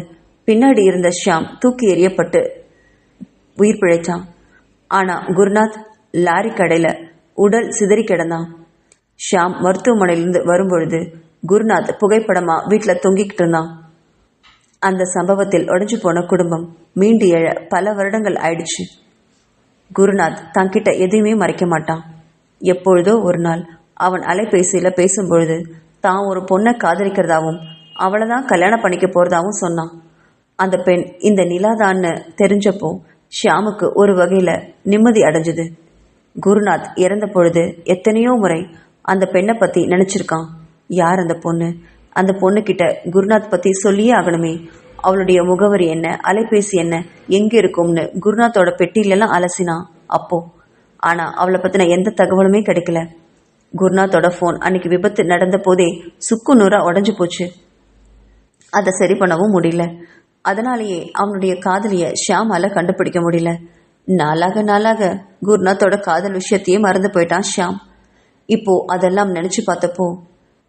பின்னாடி இருந்த ஷியாம் தூக்கி எறியப்பட்டு உயிர் பிழைச்சான். ஆனா குருநாத் லாரி கடையில உடல் சிதறி கிடந்தான். ஷியாம் மருத்துவமனையிலிருந்து வரும்பொழுது குருநாத் புகைப்படமா வீட்டுல தொங்கிக்கிட்டு இருந்தான். அந்த சம்பவத்தில் உடைஞ்சு போன குடும்பம் மீண்டு எழ பல வருடங்கள் ஆயிடுச்சு. குருநாத் தங்கிட்ட எதையுமே மறைக்க மாட்டான். எப்பொழுதோ ஒரு நாள் அவன் அலைபேசியில பேசும்பொழுது தான் ஒரு பொண்ணை காதலிக்கிறதாவும் அவளைதான் கல்யாணம் பண்ணிக்க போறதாவும் சொன்னான். அந்த பெண் இந்த நிலாதான்னு தெரிஞ்சப்போ ஷியாமுக்கு ஒரு வகையில நிம்மதி அடைஞ்சது. குருநாத் இறந்த பொழுது எத்தனையோ முறை அந்த பெண்ணை பற்றி நினச்சிருக்கான். யார் அந்த பொண்ணு? அந்த பொண்ணுக்கிட்ட குருநாத் பற்றி சொல்லியே ஆகணுமே. அவளுடைய முகவரி என்ன, அலைபேசி என்ன, எங்கே இருக்கும்னு குருநாத்தோட பெட்டியிலெல்லாம் அலசினான் அப்போ. ஆனால் அவளை பற்றின எந்த தகவலுமே கிடைக்கல. குருநாத்தோட ஃபோன் அன்னைக்கு விபத்து நடந்த போதே சுக்கு நூறாக உடஞ்சி போச்சு. அதை சரி பண்ணவும் முடியல. அதனாலேயே அவனுடைய காதலியை ஷியாமால கண்டுபிடிக்க முடியல. நாளாக குருநாத்தோட காதல் விஷயத்தையே மறந்து போயிட்டான் ஷியாம். இப்போ அதெல்லாம் நினைச்சு பார்த்தப்போ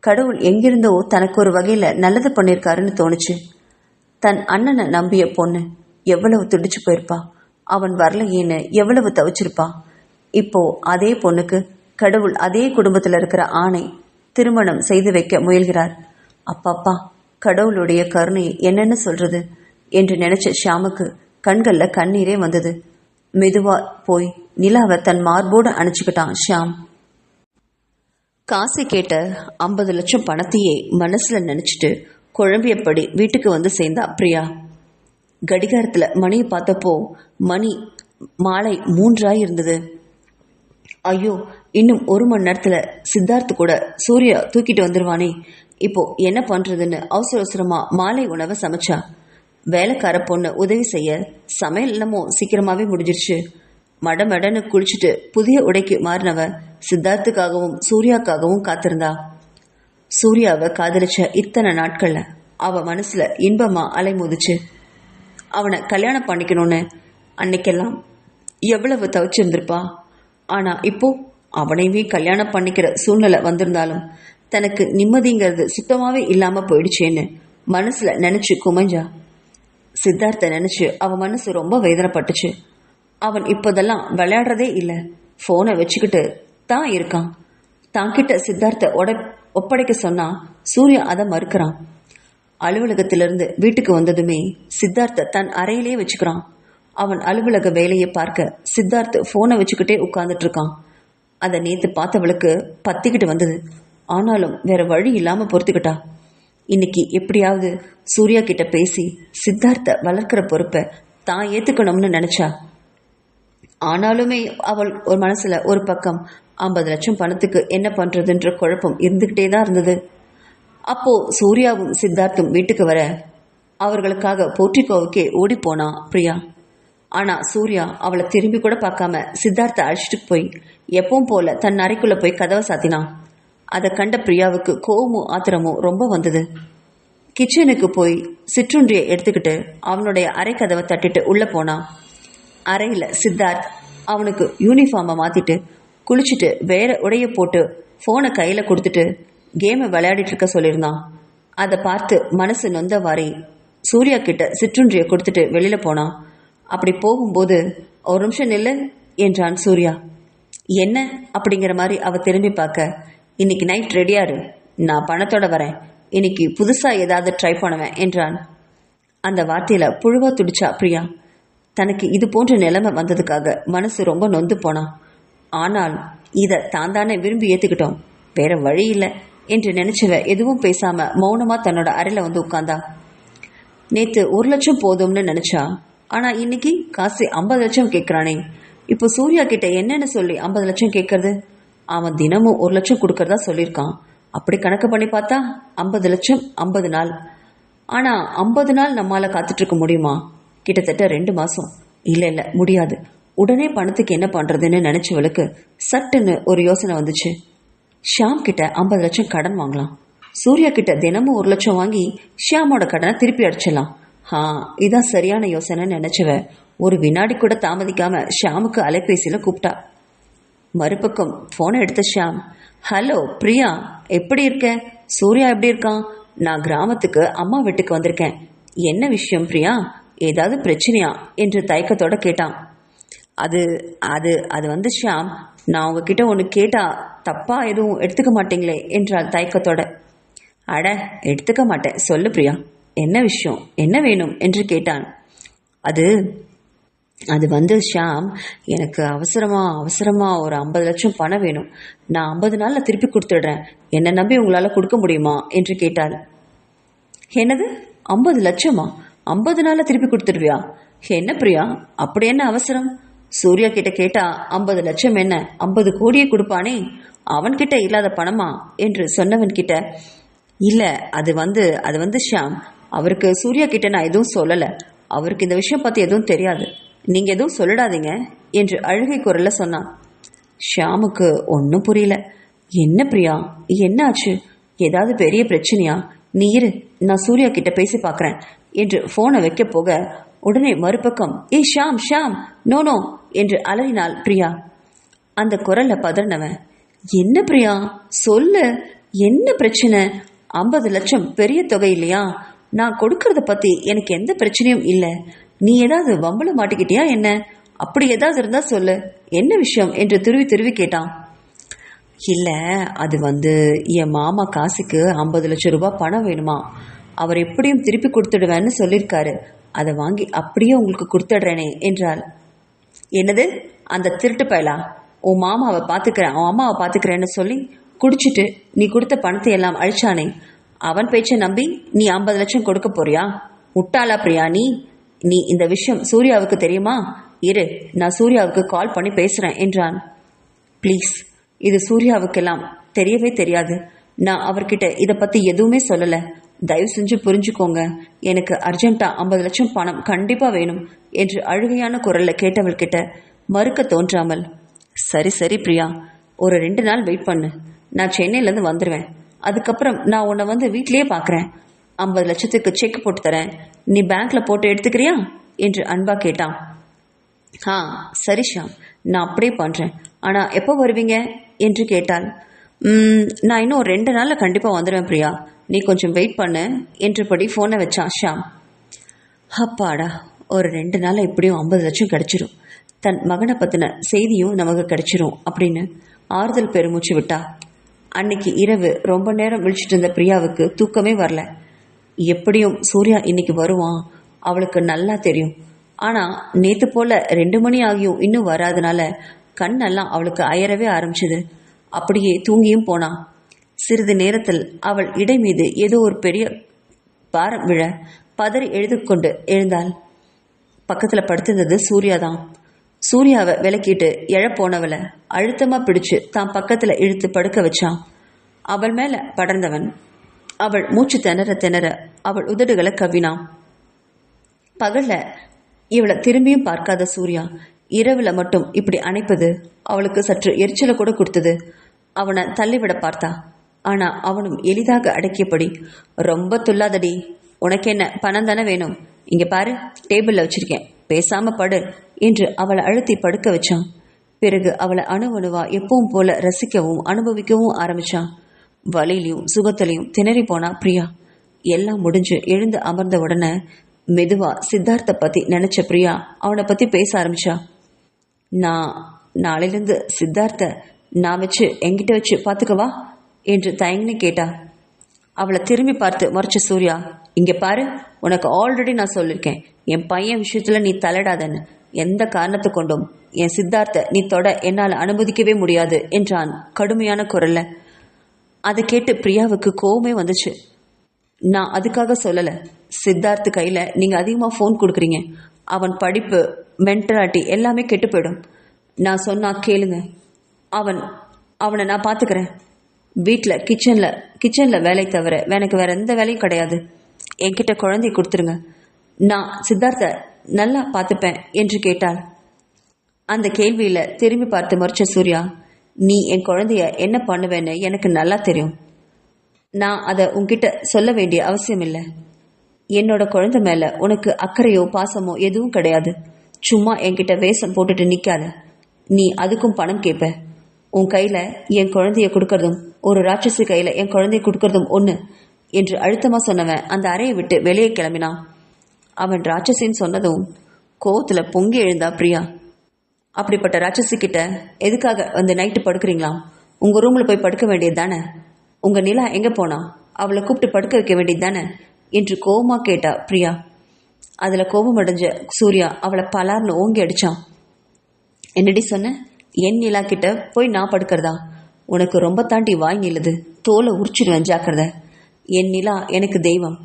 கடவுள் எங்கிருந்தோ தனக்கு ஒரு வகையில நல்லது பண்ணியிருக்காருன்னு தோணுச்சு. தன் அண்ணனை நம்பிய பொண்ணு எவ்வளவு துடிச்சு போயிருப்பா. அவன் வரலையேன்னு எவ்வளவு தவிச்சிருப்பா. இப்போ அதே பொண்ணுக்கு கடவுள் அதே குடும்பத்தில் இருக்கிற ஆணை திருமணம் செய்து வைக்க முயல்கிறார். அப்பாப்பா, கடவுளுடைய கருணையை என்னன்னு சொல்றது என்று நினைச்ச ஷியாமுக்கு கண்கள்ல கண்ணீரே வந்தது. மெதுவா போய் நிலாவை தன் மார்போடு அணைச்சுக்கிட்டான் ஷியாம். காசை கேட்ட 50 லட்சம் பணத்தையே மனசுல நினைச்சிட்டு குழம்பியபடி வீட்டுக்கு வந்து சேர்ந்தா பிரியா. கடிகாரத்துல மணியை பார்த்தப்போ மணி மாலை 3 இருந்தது. ஐயோ, இன்னும் 1 மணி நேரத்துல சித்தார்த்து கூட சூர்யா தூக்கிட்டு வந்துருவானே, இப்போ என்ன பண்றதுன்னு அவசரமா மாலை உணவை சமைச்சா. வேலைக்கார பொண்ணு உதவி செய்ய சமையல் என்னமோ சீக்கிரமாவே முடிஞ்சிருச்சு. மடமடன்னு குளிச்சுட்டு புதிய உடைக்கு மாறினவ சித்தார்த்துக்காகவும் சூர்யாக்காகவும் காத்திருந்தா. சூர்யாவை காதலிச்ச இத்தனை நாட்கள்ல அவ மனசுல இன்பமா அலைமோதுச்சு. அவனை கல்யாணம் பண்ணிக்கணும்னு அன்னைக்கெல்லாம் எவ்வளவு தவிச்சிருந்திருப்பா. ஆனா இப்போ அவனைவே கல்யாணம் பண்ணிக்கிற சூழ்நிலை வந்திருந்தாலும் தனக்கு நிம்மதிங்கிறது சுத்தமாவே இல்லாம போயிடுச்சேன்னு மனசுல நினைச்சு குமைஞ்சா. சித்தார்த்த நினைச்சு அவ மனசு ரொம்ப வேதனைப்பட்டுச்சு. அவன் இப்போதெல்லாம் விளையாடுறதே இல்லை, போனை வச்சுக்கிட்டு தான் இருக்கான். தான்கிட்ட சித்தார்த்த ஒப்படைக்க சொன்னா சூர்யா அதை மறுக்கிறான். அலுவலகத்திலிருந்து வீட்டுக்கு வந்ததுமே சித்தார்த்த தன் அறையிலே வச்சுக்கிறான். அவன் அலுவலக வேலையை பார்க்க சித்தார்த் போனை வச்சுக்கிட்டே உட்கார்ந்துட்டு இருக்கான். அதை நேத்து பார்த்தவளுக்கு பத்திக்கிட்டு வந்தது. ஆனாலும் வேற வழி இல்லாம பொறுத்துக்கிட்டா. இன்னைக்கு எப்படியாவது சூர்யா கிட்ட பேசி சித்தார்த்த வளர்க்கிற பொறுப்பை தான் ஏத்துக்கணும்னு நினைச்சா. ஆனாலுமே அவள் ஒரு மனசுல ஒரு பக்கம் 50 லட்சம் பணத்துக்கு என்ன பண்றதுன்ற குழப்பம் இருந்துகிட்டே தான் இருந்தது. அப்போ சூர்யாவும் சித்தார்த்தும் வீட்டுக்கு வர அவர்களுக்காக போர்ட்டிகோவுக்கே ஓடி போனா பிரியா. ஆனா சூர்யா அவளை திரும்பி கூட பார்க்காம சித்தார்த்த அழைச்சிட்டு போய் எப்பவும் போல தன் அறைக்குள்ள போய் கதவை சாத்தினான். அதை கண்ட பிரியாவுக்கு கோவமும் ஆத்திரமும் ரொம்ப வந்தது. கிச்சனுக்கு போய் சிற்றுண்டியை எடுத்துக்கிட்டு அவனுடைய அறை கதவை தட்டிட்டு உள்ள போனான். அறையில சித்தார்த் அவனுக்கு யூனிஃபார்மை மாத்திட்டு குளிச்சுட்டு வேற உடைய போட்டு போனை கையில கொடுத்துட்டு கேமை விளையாடிட்டு இருக்க சொல்லியிருந்தான். அதை பார்த்து மனசு நொந்தவாரி சூர்யா கிட்ட சிற்றுண்டியை கொடுத்துட்டு வெளியில போனான். அப்படி போகும்போது ஒரு நிமிஷம் நில்லு என்றான் சூர்யா. என்ன அப்படிங்கிற மாதிரி அவ திரும்பி பார்க்க, இன்னைக்கு நைட் ரெடியாரு, நான் பணத்தோட வரேன், இன்னைக்கு புதுசா ஏதாவது ட்ரை பண்ணுவேன் என்றான். அந்த வார்த்தையில புழுவா துடிச்சா பிரியா. தனக்கு இது போன்ற நிலைமை வந்ததுக்காக மனசு ரொம்ப நொந்து போனான். ஆனால் இதை தான் தானே விரும்பி ஏத்துக்கிட்டோம், வேற வழி இல்லை என்று நினைச்சவ எதுவும் பேசாம மௌனமா தன்னோட அறையில வந்து உட்கார்ந்தா. நேத்து 1 லட்சம் போதும்னு நினைச்சா. ஆனா இன்னைக்கு காசு 50 லட்சம் கேட்கிறானே, இப்போ சூர்யா கிட்ட என்னன்னு சொல்லி 50 லட்சம் கேட்கறது? அவன் தினமும் 1 லட்சம் கொடுக்கறதா சொல்லியிருக்கான். அப்படி கணக்கு பண்ணி பார்த்தா 50 லட்சம் 50 நாள். ஆனா 50 நாள் நம்மால காத்துட்டு இருக்க முடியுமா? கிட்டத்தட்ட 2 மாசம். இல்ல முடியாது. உடனே பணத்துக்கு என்ன பண்றதுன்னு நினைச்சவளுக்கு சட்டுன்னு ஒரு யோசனை வந்துச்சு. ஷியாம் கிட்ட 50 லட்சம் கடன் வாங்கலாம். சூர்யா கிட்ட தினமும் 1 லட்சம் வாங்கி ஷியாமோட கடனை திருப்பி அடிச்சிடலாம். இதான் சரியான யோசனைன்னு நினைச்சவ ஒரு வினாடி கூட தாமதிக்காம ஷியாமுக்கு அலைபேசியில கூப்பிட்டா. மறுபக்கம் போனை எடுத்த ஷியாம், ஹலோ பிரியா, எப்படி இருக்க? சூர்யா எப்படி இருக்கான்? நான் கிராமத்துக்கு அம்மா வீட்டுக்கு வந்திருக்கேன். என்ன விஷயம் பிரியா, ஏதாவது பிரச்சனையா என்று தயக்கத்தோட கேட்டான். அது அது அது வந்து ஷியாம், நான் உங்ககிட்ட ஒன்று கேட்டா தப்பா எதுவும் எடுத்துக்க மாட்டீங்களே என்றாள் தயக்கத்தோட. அட, எடுத்துக்க மாட்டேன், சொல்லு பிரியா, என்ன விஷயம், என்ன வேணும் என்று கேட்டான். அது அது வந்து ஷியாம், எனக்கு அவசரமா ஒரு 50 லட்சம் பணம் வேணும். நான் 50 நாளில் திருப்பி கொடுத்துடுறேன். என்னை நம்பி உங்களால் கொடுக்க முடியுமா என்று கேட்டாள். என்னது, 50 லட்சமா? 50 நாளில் திருப்பி கொடுத்துடுவியா? என்ன பிரியா, அப்படி என்ன அவசரம்? சூர்யா கிட்ட கேட்டா 50 லட்சம் என்ன 50 கோடியே கொடுப்பானே, அவன்கிட்ட இல்லாத பணமா என்று சொன்னவன் கிட்ட, இல்ல அது வந்து ஷியாம், அவருக்கு சூர்யா கிட்ட நான் எதுவும் சொல்லல, அவருக்கு இந்த விஷயம் பத்தி எதுவும் தெரியாது, நீங்க எதுவும் சொல்லிடாதீங்க என்று அழுகை குரல்ல சொன்னான். ஷியாமுக்கு ஒன்னும் புரியல. என்ன பிரியா, என்ன ஆச்சு, ஏதாவது பெரிய பிரச்சனையா? நீ இரு, நான் சூர்யா கிட்ட பேசி பார்க்கறேன் என்று போனை வைக்க போக உடனே மறுபக்கம், ஏய் ஷாம் ஷாம், நோ நோ என்று அலறினாள் பிரியா. அந்த குரல்ல பதறினவன், என்ன பிரியா சொல்லு, என்ன பிரச்சனை? 50 லட்சம் பெரிய தொகை இல்லையா? நான் கொடுக்கறத பத்தி எனக்கு எந்த பிரச்சனையும் இல்லை, நீ ஏதாவது வம்பள மாட்டிக்கிட்டியா என்ன? அப்படி ஏதாவது இருந்தா சொல்லு, என்ன விஷயம் என்று துருவி துருவி கேட்டான். இல்ல அது வந்து என் மாமா காசுக்கு 50 லட்சம் ரூபாய் பணம் வேணுமா, அவர் எப்படியும் திருப்பி கொடுத்துடுவேன்னு சொல்லியிருக்காரு, அதை வாங்கி அப்படியே உங்களுக்கு கொடுத்துடுறேனே என்றாள். என்னது, அந்த திருட்டு பயலா உன் மாமாவை பார்த்துக்கிறேன் அவன் அம்மாவை பார்த்துக்கிறேன்னு சொல்லி குடிச்சிட்டு நீ கொடுத்த பணத்தை எல்லாம் அழிச்சானே, அவன் பேச்சை நம்பி நீ 50 லட்சம் கொடுக்க போறியா? முட்டாளா பிரியா நீ? நீ இந்த விஷயம் சூர்யாவுக்கு தெரியுமா? இரு, நான் சூர்யாவுக்கு கால் பண்ணி பேசுறேன் என்றான். ப்ளீஸ், இது சூர்யாவுக்கெல்லாம் தெரியவே தெரியாது, நான் அவர்கிட்ட இதை பத்தி எதுவுமே சொல்லல, தயவு செஞ்சு புரிஞ்சுக்கோங்க, எனக்கு அர்ஜென்ட்டா 50 லட்சம் பணம் கண்டிப்பா வேணும் என்று அழுகையான குரல்ல கேட்டவள் கிட்ட மறுக்க தோன்றாமல், சரி சரி பிரியா, ஒரு 2 நாள் வெயிட் பண்ணு, நான் சென்னையிலேருந்து வந்துடுவேன், அதுக்கப்புறம் நான் உன்னை வந்து வீட்லயே பார்க்குறேன், 50 லட்சத்துக்கு செக் போட்டு தரேன், நீ பேங்க்ல போட்டு எடுத்துக்கிறியா என்று அன்பா கேட்டான். ஆ சரி ஷாம், நான் அப்படியே பண்ணுறேன், ஆனால் எப்போ வருவீங்க என்று கேட்டாள். நான் இன்னும் 2 நாளில் கண்டிப்பாக வந்துடுவேன் பிரியா, நீ கொஞ்சம் வெயிட் பண்ணு என்றபடி ஃபோனை வச்சான் ஷாம். அப்பாடா, ஒரு 2 நாளில் எப்படியும் 50 லட்சம் கிடச்சிரும், தன் மகனை பற்றின செய்தியும் நமக்கு கிடைச்சிரும் அப்படின்னு ஆறுதல் பெருமூச்சு விட்டா. அன்னைக்கு இரவு ரொம்ப நேரம் விழிச்சிட்டு இருந்த பிரியாவுக்கு தூக்கமே வரல. எப்படியும் சூர்யா இன்னைக்கு வருவான், அவளுக்கு நல்லா தெரியும். ஆனால் நேற்று போல் 2 மணி ஆகியும் இன்னும் வராதனால கண்ணெல்லாம் அவளுக்கு அயரவே ஆரம்பிச்சுது. அப்படியே தூங்கியும் போனான். சிறிது நேரத்தில் அவள் இடை மீது ஏதோ ஒரு பெரிய பாரம் விழ பதறி எழுதுகொண்டு எழுந்தாள். பக்கத்தில் படுத்திருந்தது சூர்யாதான். சூர்யாவை விலக்கிட்டு எழப்போனவளை அழுத்தமாக பிடிச்சு தான் பக்கத்தில் இழுத்து படுக்க வச்சான். அவள் மேலே படர்ந்தவன் அவள் மூச்சு திணற திணற அவள் உதடுகளை கவ்வினான். பகல்ல இவளை திரும்பியும் பார்க்காத சூர்யா இரவுல மட்டும் இப்படி அணைப்பது அவளுக்கு சற்று எரிச்சலை கூட கொடுத்தது. அவனை தள்ளிவிட பார்த்தா. ஆனா அவனும் எளிதாக அடக்கியபடி, ரொம்ப துல்லாதடி, உனக்கு என்ன பணம் தானே வேணும், இங்க பாரு டேபிள்ல வச்சிருக்கேன், பேசாம படு என்று அவளை அழுத்தி படுக்க வச்சான். பிறகு அவளை அணுவணுவா எப்பவும் போல ரசிக்கவும் அனுபவிக்கவும் ஆரம்பிச்சான். வலியிலையும் சுகத்திலையும் திணறி போனா பிரியா. எல்லாம் முடிஞ்சு எழுந்து அமர்ந்த உடனே மெதுவா சித்தார்த்த பத்தி நினைச்ச பிரியா அவனை பத்தி பேச ஆரம்பிச்சா. நான் நாளையிலிருந்து சித்தார்த்த நான் வச்சு என்கிட்ட வச்சு பாத்துக்கவா என்று தயங்கி கேட்டா. அவளை திரும்பி பார்த்து மறைச்ச சூர்யா, இங்க பாரு, உனக்கு ஆல்ரெடி நான் சொல்லியிருக்கேன், என் பையன் விஷயத்துல நீ தலையிடாதன்னு. எந்த காரணத்தை கொண்டும் என் சித்தார்த்த நீ தொட என்னால் அனுமதிக்கவே முடியாது என்றான் கடுமையான குரல்ல. அதை கேட்டு பிரியாவுக்கு கோவமே வந்துச்சு. நான் அதுக்காக சொல்லலை, சித்தார்த்து கையில் நீங்கள் அதிகமாக ஃபோன் கொடுக்குறீங்க, அவன் படிப்பு மென்டலாட்டி எல்லாமே கெட்டு போயிடும். நான் சொன்னா கேளுங்க, அவனை நான் பார்த்துக்கிறேன். வீட்டில் கிச்சனில் வேலை தவிர எனக்கு வேற எந்த வேலையும் கிடையாது. என்கிட்ட குழந்தைய கொடுத்துருங்க, நான் சித்தார்த்த நல்லா பார்த்துப்பேன் என்று கேட்டாள். அந்த கேள்வியில் திரும்பி பார்த்து மறைச்ச சூர்யா, நீ என் குழந்தைய என்ன பண்ணுவேன்னு எனக்கு நல்லா தெரியும், நான் அதை உன்கிட்ட சொல்ல வேண்டிய அவசியம் இல்லை. என்னோட குழந்தை மேலே உனக்கு அக்கறையோ பாசமோ எதுவும் கிடையாது. சும்மா என்கிட்ட வேஷம் போட்டுட்டு நிற்காத. நீ அதுக்கும் பணம் கேட்ப. உன் கையில் என் குழந்தைய கொடுக்கறதும் ஒரு ராட்சசி கையில் என் குழந்தைய கொடுக்கறதும் ஒன்று என்று அழுத்தமாக சொன்னவன் அந்த அறையை விட்டு வெளியே கிளம்பினான். அவன் ராட்சசின்னு சொன்னதும் கோவத்தில் பொங்கி எழுந்தா பிரியா. அப்படிப்பட்ட ராட்சசி கிட்ட எதுக்காக வந்து நைட்டு படுக்கிறீங்களா? உங்கள் ரூமில் போய் படுக்க வேண்டியது தானே? உங்கள் நிலா எங்கே போனா? அவளை கூப்பிட்டு படுக்க வைக்க வேண்டியது தானே என்று கோபமாக கேட்டா பிரியா. அதில் கோபம் அடைஞ்ச சூர்யா அவளை பலார்னு ஓங்கி அடிச்சான். என்னடி சொன்ன? என் நிலா கிட்ட போய் நான் படுக்கிறதா? உனக்கு ரொம்ப தாண்டி வாய் நிலுது, தோலை உரிச்சிடுவேன், ஜாக்கிரதை. என் நிலா எனக்கு தெய்வம்,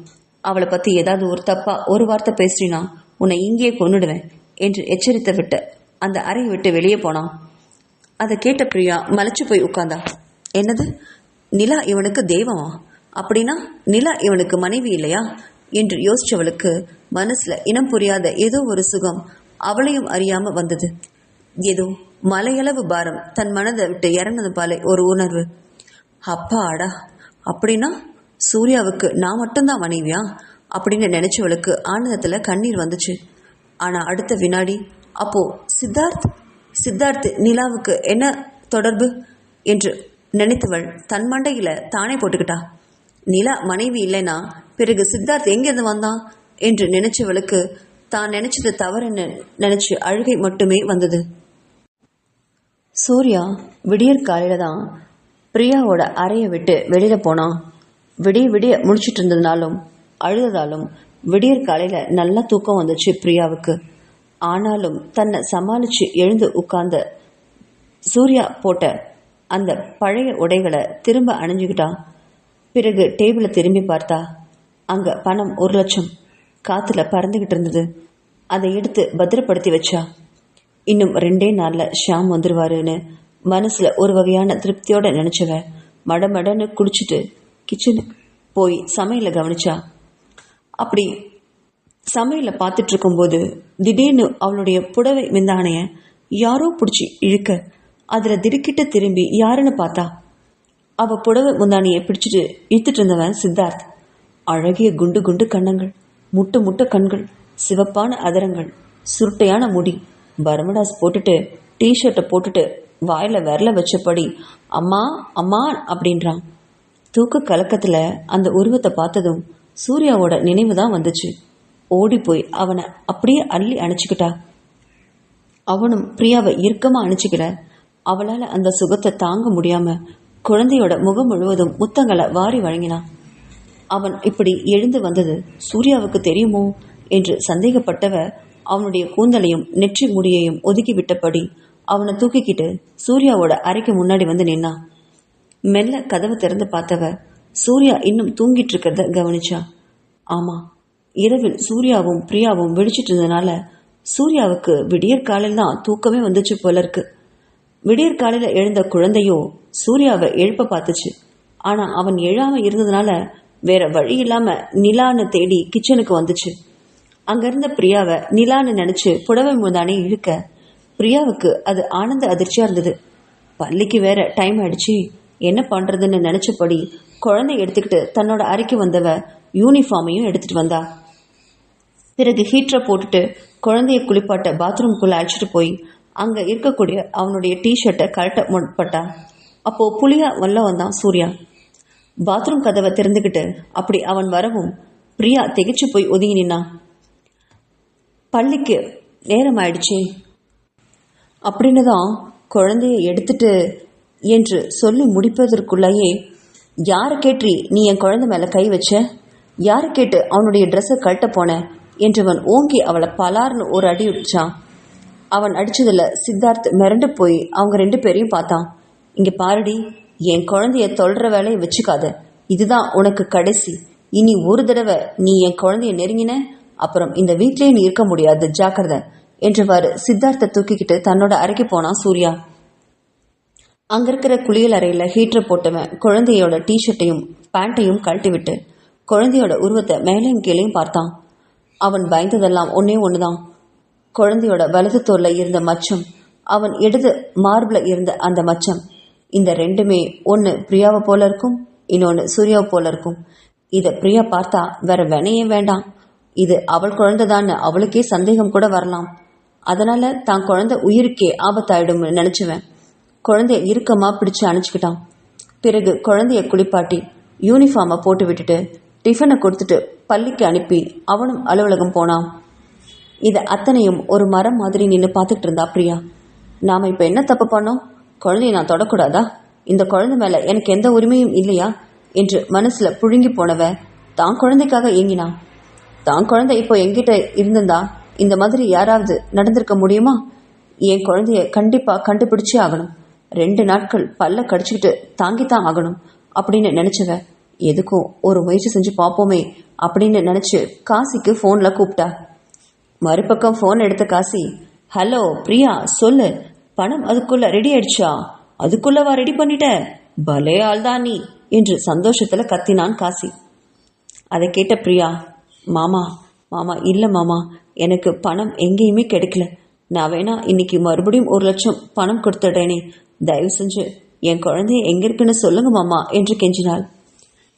அவளை பற்றி ஏதாவது ஒரு தப்பா ஒரு வார்த்தை பேசினா உன்னை இங்கேயே கொன்னுடுவேன் என்று எச்சரித்து விட்ட அந்த அறையை விட்டு வெளியே போனான். அதை கேட்ட பிரியா மலைச்சு போய் உட்கார்ந்தா. என்னது, நிலா இவனுக்கு தெய்வமா? அப்படின்னா நிலா இவனுக்கு மனைவி இல்லையா என்று யோசிச்சவளுக்கு மனசுல இனம் புரியாத ஏதோ ஒரு சுகம் அவளையும் அறியாம வந்தது. ஏதோ மலையளவு பாரம் தன் மனதை விட்டு இறங்கினது போல ஒரு உணர்வு. அப்பாடா, அப்படின்னா சூர்யாவுக்கு நான் மட்டும்தான் மனைவியா அப்படின்னு நினைச்சவளுக்கு ஆனந்தத்துல கண்ணீர் வந்துச்சு. ஆனா அடுத்த வினாடி, அப்போ சித்தார்த் நிலாவுக்கு என்ன தொடர்பு என்று நினைத்தவள் தன் மண்டையில தானே போட்டுக்கிட்டா. நிலா மனைவி இல்லைன்னா பிறகு சித்தார்த் எங்கிருந்து வந்தான் என்று நினைச்சவளுக்கு தான் நினைச்சது தவறுன்னு நினைச்சு அழுகை மட்டுமே வந்தது. சூர்யா விடியற் காலையில தான் பிரியாவோட அறையை விட்டு வெளியில போனான். விடிய முடிச்சிட்டு இருந்ததுனாலும் அழுததாலும் விடியற் காலையில நல்லா தூக்கம் வந்துச்சு பிரியாவுக்கு. ஆனாலும் தன்னை சமாளிச்சு எழுந்து உட்கார்ந்த சூர்யா போட்ட அந்த பழைய உடைகளை திரும்ப அணிஞ்சுக்கிட்டான். பிறகு டேபிளை திரும்பி பார்த்தா அங்க பணம் 1,00,000 காத்துல பறந்துகிட்டு இருந்தது. அதை எடுத்து பத்திரப்படுத்தி வச்சா. இன்னும் 2 நாள்ல ஷாம் வந்துருவாருன்னு மனசுல ஒரு வகையான திருப்தியோட நினைச்சவ மடமடன்னு குடிச்சிட்டு கிச்சனுக்கு போய் சமையலை கவனிச்சா. அப்படி சமையலை பார்த்துட்டு இருக்கும்போது திடீர்னு அவளுடைய புடவை மிந்தானைய யாரோ பிடிச்சி இழுக்க அதுல திடுக்கிட்டு திரும்பி யாருன்னு பார்த்தா அவ புடவை முந்தானியை பிடிச்சிட்டு இழுத்துட்டு இருந்தவன் சித்தார்த். அழகிய குண்டு குண்டு கன்னங்கள், முட்டு கண்கள், சிவப்பான அதரங்கள், சுருட்டையான முடி, பர்மடாஸ் போட்டுட்டு டிஷர்ட்டை போட்டுட்டு வாயில விரல வச்சபடி அம்மா அம்மா அப்படின்றான். தூக்க கலக்கத்துல அந்த உருவத்தை பார்த்ததும் சூர்யாவோட நினைவு தான் வந்துச்சு. ஓடி போய் அவனை அப்படியே அள்ளி அணைச்சிக்கிட்டா. அவனும் பிரியாவை இறுக்கமா அணைச்சிக்கிட அவளால அந்த சுகத்தை தாங்க முடியாம குழந்தையோட முகம் முழுவதும் முத்தங்களை வாரி வழங்கினான். அவன் இப்படி எழுந்து வந்தது சூர்யாவுக்கு தெரியுமோ என்று சந்தேகப்பட்டவ அவனுடைய கூந்தலையும் நெற்றி முடியையும் ஒதுக்கி விட்டபடி அவனை தூக்கிக்கிட்டு சூர்யாவோட அறைக்கு முன்னாடி வந்து நின்னா. மெல்ல கதவை திறந்து பார்த்தவ சூர்யா இன்னும் தூங்கிட்டு இருக்கிறத கவனிச்சா. ஆமா, இரவில் சூர்யாவும் பிரியாவும் விழிச்சிட்டு இருந்ததுனால சூர்யாவுக்கு விடியற் காலையில் தான் தூக்கமே வந்துச்சு போல இருக்கு. விடியற் காலையில எழுந்த குழந்தையோ சூர்யாவை எழுப்ப பார்த்துச்சு. ஆனா அவன் எழாம இருந்ததுனால வேற வழி இல்லாம நிலான்னு தேடி கிச்சனுக்கு வந்துச்சு. அங்கிருந்த பிரியாவை நிலான்னு நினைச்சு புடவை முந்தானே இழுக்க பிரியாவுக்கு அது ஆனந்த அதிர்ச்சியா இருந்தது. பள்ளிக்கு வேற டைம் ஆயிடுச்சு, என்ன பண்றதுன்னு நினைச்சபடி குழந்தை எடுத்துக்கிட்டு தன்னோட அறைக்கு வந்தவ யூனிஃபார்மையும் எடுத்துட்டு வந்தா. பிறகு ஹீட்டரை போட்டுட்டு குழந்தைய குளிப்பாட்ட பாத்ரூம்குள்ள அழைச்சிட்டு போய் அங்க இருக்கக்கூடிய அவனுடைய டிஷர்ட்டை கழட்ட முற்பட்டா. அப்போ புலியா வந்தான் சூர்யா. பாத்ரூம் கதவை திறந்துக்கிட்டு அப்படி அவன் வரவும் பிரியா திகைச்சு போய் ஒதுங்கி நின்னா. பள்ளிக்கு நேரம் ஆயிடுச்சு அப்படின்னு தான் குழந்தைய எடுத்துட்டு என்று சொல்லி முடிப்பதற்குள்ளேயே யாரை கேட்டு நீ என் குழந்தை மேல கை வச்ச, யாரை கேட்டு அவனுடைய ட்ரெஸ்ஸை கழட்ட போன என்றவன் ஓங்கி அவளை பலார்னு ஒரு அடி அடிச்சான். அவன் அடிச்சதுல சித்தார்த் மிரண்டு போய் அவங்க 2 பேரையும் பார்த்தான். இங்க பாருடி, என் குழந்தைய தொல்ற வேலையை வச்சுக்காத, இதுதான் உனக்கு கடைசி. இனி ஒரு தடவை நீ என் குழந்தைய நெருங்கின அப்புறம் இந்த வீட்டிலேயே நீ இருக்க முடியாது, ஜாக்கிரதை என்றவாறு சித்தார்த்தை தூக்கிக்கிட்டு தன்னோட அறைக்கு போனான் சூர்யா. அங்க இருக்கிற குளியல் அறையில ஹீட்டர் போட்டவன் குழந்தையோட டிஷர்ட்டையும் பேண்ட்டையும் கழட்டி விட்டு குழந்தையோட உருவத்தை மேலையும் கீழையும் பார்த்தான். அவன் பயந்ததெல்லாம் ஒண்ணுதான், குழந்தையோட வலது தோல்ல இருந்த மச்சம், அவன் இடது மார்பிள இருந்த அந்த மச்சம். இந்த 2மே ஒன்னு பிரியாவை போல இருக்கும், இன்னொன்னு சூர்யாவை போல இருக்கும். இத பிரியா பார்த்தா வேற வினையே வேண்டாம், இது அவள் குழந்தைதான்னு அவளுக்கே சந்தேகம் கூட வரலாம். அதனால தான் குழந்தை உயிருக்கே ஆபத்தாயிடும் நினைச்சுவேன் குழந்தைய இறுக்கமா பிடிச்சு அணைச்சுக்கிட்டான். பிறகு குழந்தைய குளிப்பாட்டி யூனிஃபார்மை போட்டு விட்டுட்டு டிஃபனை கொடுத்துட்டு பள்ளிக்கு அனுப்பி அவனும் அலுவலகம் போனான். இதை அத்தனையும் ஒரு மரம் மாதிரி நின்று பார்த்துட்டு இருந்தா பிரியா. நாம இப்ப என்ன தப்பு பண்ணோம்? குழந்தைய நான் தொடக்கூடாதா? இந்த குழந்தை மேல எனக்கு எந்த உரிமையும் இல்லையா என்று மனசுல புழுங்கி போனவ தான் குழந்தைக்காக ஏங்கினான். தான் குழந்தை இப்போ எங்கிட்ட இருந்திருந்தா இந்த மாதிரி யாராவது நடந்திருக்க முடியுமா? என் குழந்தைய கண்டிப்பா கண்டுபிடிச்சே ஆகணும், 2 நாட்கள் பல்ல கடிச்சுக்கிட்டு தாங்கித்தான் ஆகணும் அப்படின்னு நினைச்சவ எதுக்கும் ஒரு முயற்சி செஞ்சு பார்ப்போமே அப்படின்னு நினைச்சு காசிக்கு போன்ல கூப்பிட்டா. மறுபக்கம் போன் எடுத்த காசி, ஹலோ பிரியா, சொல்லு. பணம் அதுக்குள்ள ரெடி ஆயிடுச்சா? அதுக்குள்ளவா ரெடி பண்ணிட்ட? பலே ஆள்தான் நீ என்று சந்தோஷத்துல கத்தினான் காசி. அதை கேட்ட பிரியா, மாமா மாமா இல்லை மாமா, எனக்கு பணம் எங்கேயுமே கிடைக்கல. நான் வேணா இன்னைக்கு மறுபடியும் 1,00,000 பணம் கொடுத்துடுறேனே, தயவு செஞ்சு என் குழந்தைய எங்க இருக்குன்னு சொல்லுங்க மாமா என்று கெஞ்சினாள்.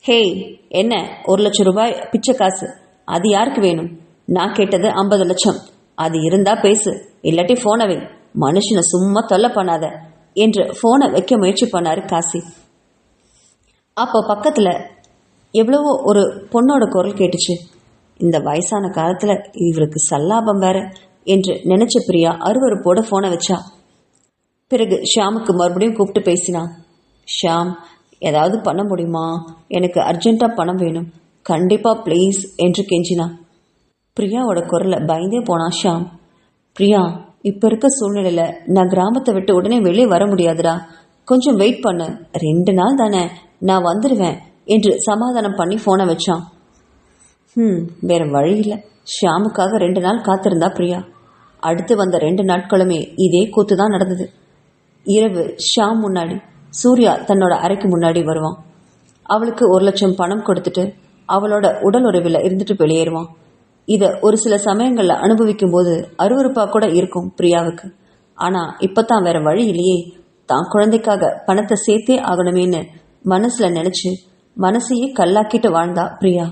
ஹேய், என்ன 1,00,000 ரூபாய் பிச்சை காசு? அது யாருக்கு வேணும்? நான் கேட்டது 50 லட்சம். அது இருந்தா பேசு, இல்லாட்டி போனை வை. மனுஷனை சும்மா தொல்லை பண்ணாத என்று போனை வைக்க முயற்சி பண்ணாரு காசி. அப்போ பக்கத்துல எவ்வளவோ ஒரு பொண்ணோட குரல் கேட்டுச்சு. இந்த வயசான காலத்துல இவருக்கு சல்லாபம் வேற என்று நினைச்ச பிரியா அருவருப்போட போனை வச்சா. பிறகு ஷியாமுக்கு மறுபடியும் கூப்பிட்டு பேசினான். ஷியாம், ஏதாவது பண்ண முடியுமா? எனக்கு அர்ஜென்ட்டா பணம் வேணும், கண்டிப்பா ப்ளீஸ் என்று கெஞ்சினான். பிரியாவோட குரலை பயந்தே போனான் ஷியாம். பிரியா, இப்ப இருக்க சூழ்நிலையில நான் கிராமத்தை விட்டு உடனே வெளியே வர முடியாதுடா, கொஞ்சம் வெயிட் பண்ணு, 2 நாள் தானே, நான் வந்துடுவேன் என்று சமாதானம் பண்ணி போனை வச்சான். வேற வழி இல்லை. ஷியாமுக்காக 2 நாள் காத்திருந்தா பிரியா. அடுத்து வந்த 2 நாட்களுமே இதே கூத்து தான் நடந்தது. இரவு ஷியாம் முன்னாடி சூர்யா தன்னோட அறைக்கு முன்னாடி வருவான். அவளுக்கு 1,00,000 பணம் கொடுத்துட்டு அவளோட உடல் உறவில் இருந்துட்டு வெளியேறுவான். இதை ஒரு சில சமயங்கள்ல அனுபவிக்கும் போது அருவருப்பா கூட இருக்கும் பிரியாவுக்கு. ஆனா இப்பதான் வேற வழி இல்லையே, தான் குழந்தைக்காக பணத்தை சேர்த்தே ஆகணுமேன்னு மனசுல நினைச்சு மனசையே கல்லாக்கிட்டு வாழ்ந்தா பிரியா.